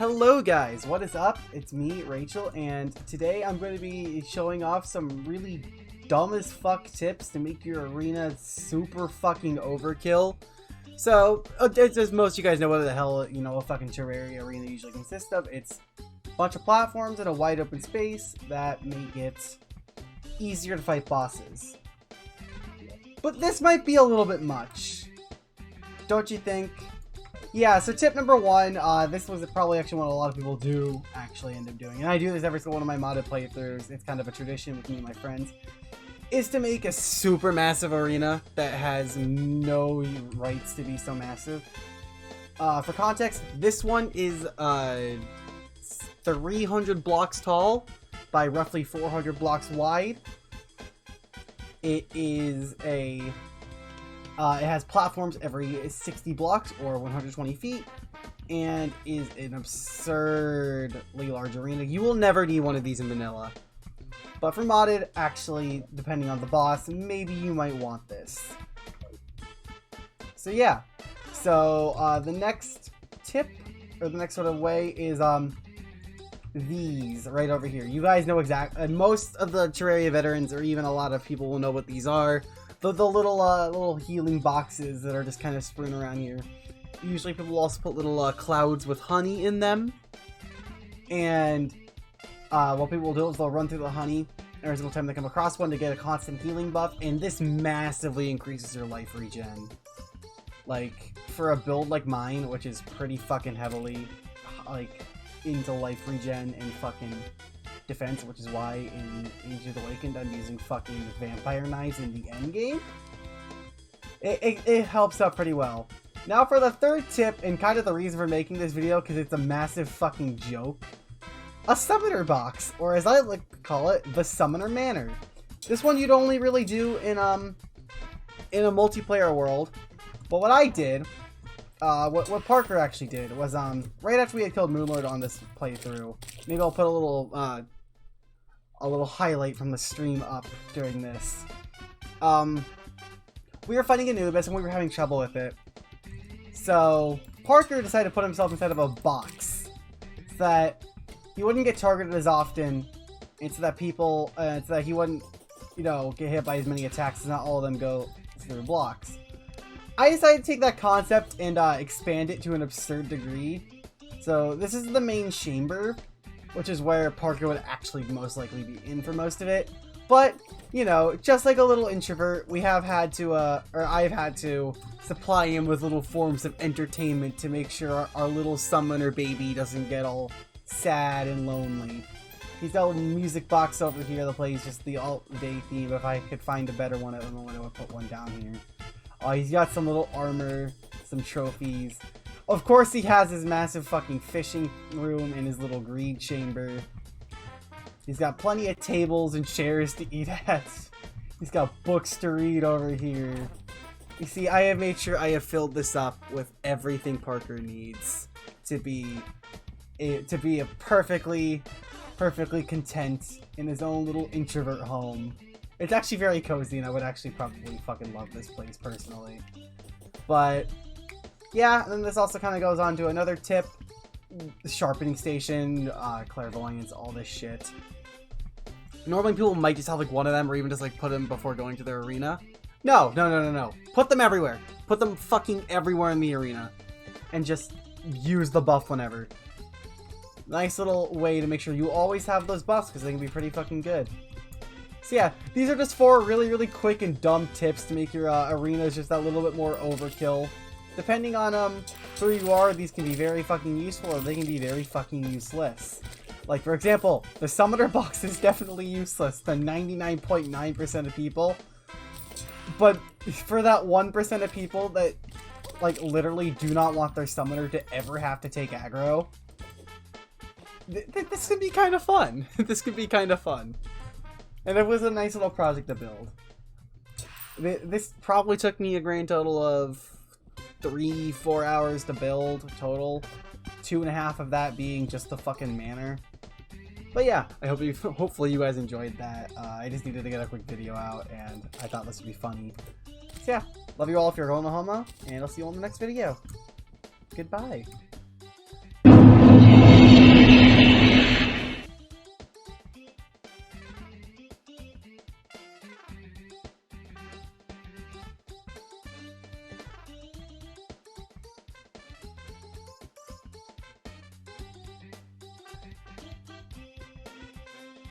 Hello guys, what is up? It's me, Rachel, and today I'm going to be showing off some really dumb as fuck tips to make your arena super fucking overkill. So, as most of you guys know what the hell, a fucking Terraria arena usually consists of. It's a bunch of platforms in a wide open space that make it easier to fight bosses. But this might be a little bit much, don't you think? Yeah, so tip number one, this was probably actually what a lot of people do actually end up doing, and I do this every single one of my modded playthroughs, it's kind of a tradition with me and my friends, is to make a super massive arena that has no rights to be so massive. For context, this one is 300 blocks tall by roughly 400 blocks wide. It is it has platforms every 60 blocks or 120 feet, and is an absurdly large arena. You will never need one of these in vanilla. But for modded, actually, depending on the boss, maybe you might want this. So yeah. So the next tip, or the next sort of way, is these right over here. You guys know exactly, most of the Terraria veterans, or even a lot of people will know what these are. The little healing boxes that are just kind of strewn around here. Usually people also put little clouds with honey in them. And what people will do is they'll run through the honey every single time they come across one to get a constant healing buff. And this massively increases your life regen. Like, for a build like mine, which is pretty fucking heavily, like, into life regen and fucking defense, which is why in Age of the Awakened I'm using fucking vampire knives in the end game. It helps out pretty well. Now for the third tip, and kind of the reason for making this video, because it's a massive fucking joke. A summoner box, or as I like to call it, the summoner manor. This one you'd only really do in a multiplayer world. But what I did, what Parker actually did was, right after we had killed Moonlord on this playthrough, maybe I'll put a little highlight from the stream up during this. We were fighting Anubis and we were having trouble with it. So Parker decided to put himself inside of a box so that he wouldn't get targeted as often, and so that people, so that he wouldn't, get hit by as many attacks, as not all of them go through blocks. I decided to take that concept and expand it to an absurd degree. So this is the main chamber, which is where Parker would actually most likely be in for most of it. But, just like a little introvert, we have had to, or I've had to, supply him with little forms of entertainment to make sure our little summoner baby doesn't get all sad and lonely. He's got a little music box over here that plays just the all-day theme. If I could find a better one, I don't know when I would put one down here. He's got some little armor, some trophies. Of course he has his massive fucking fishing room and his little greed chamber. He's got plenty of tables and chairs to eat at. He's got books to read over here. You see, I have made sure I have filled this up with everything Parker needs to be a perfectly content in his own little introvert home. It's actually very cozy, and I would actually probably fucking love this place personally. But yeah, and then this also kind of goes on to another tip. The sharpening station, clairvoyance, all this shit. Normally people might just have like one of them, or even just like put them before going to their arena. No. Put them everywhere. Put them fucking everywhere in the arena. And just use the buff whenever. Nice little way to make sure you always have those buffs, because they can be pretty fucking good. So yeah, these are just 4 really quick and dumb tips to make your arenas just that little bit more overkill. Depending on who you are, these can be very fucking useful, or they can be very fucking useless. Like, for example, the summoner box is definitely useless to 99.9% of people. But for that 1% of people that, like, literally do not want their summoner to ever have to take aggro, this could be kind of fun. This could be kind of fun. And it was a nice little project to build. This probably took me a grand total of 3-4 hours to build total. 2.5 of that being just the fucking manor. But yeah, hopefully you guys enjoyed that. I just needed to get a quick video out, and I thought this would be funny. So yeah, love you all if you're going to homo, and I'll see you all in the next video. Goodbye.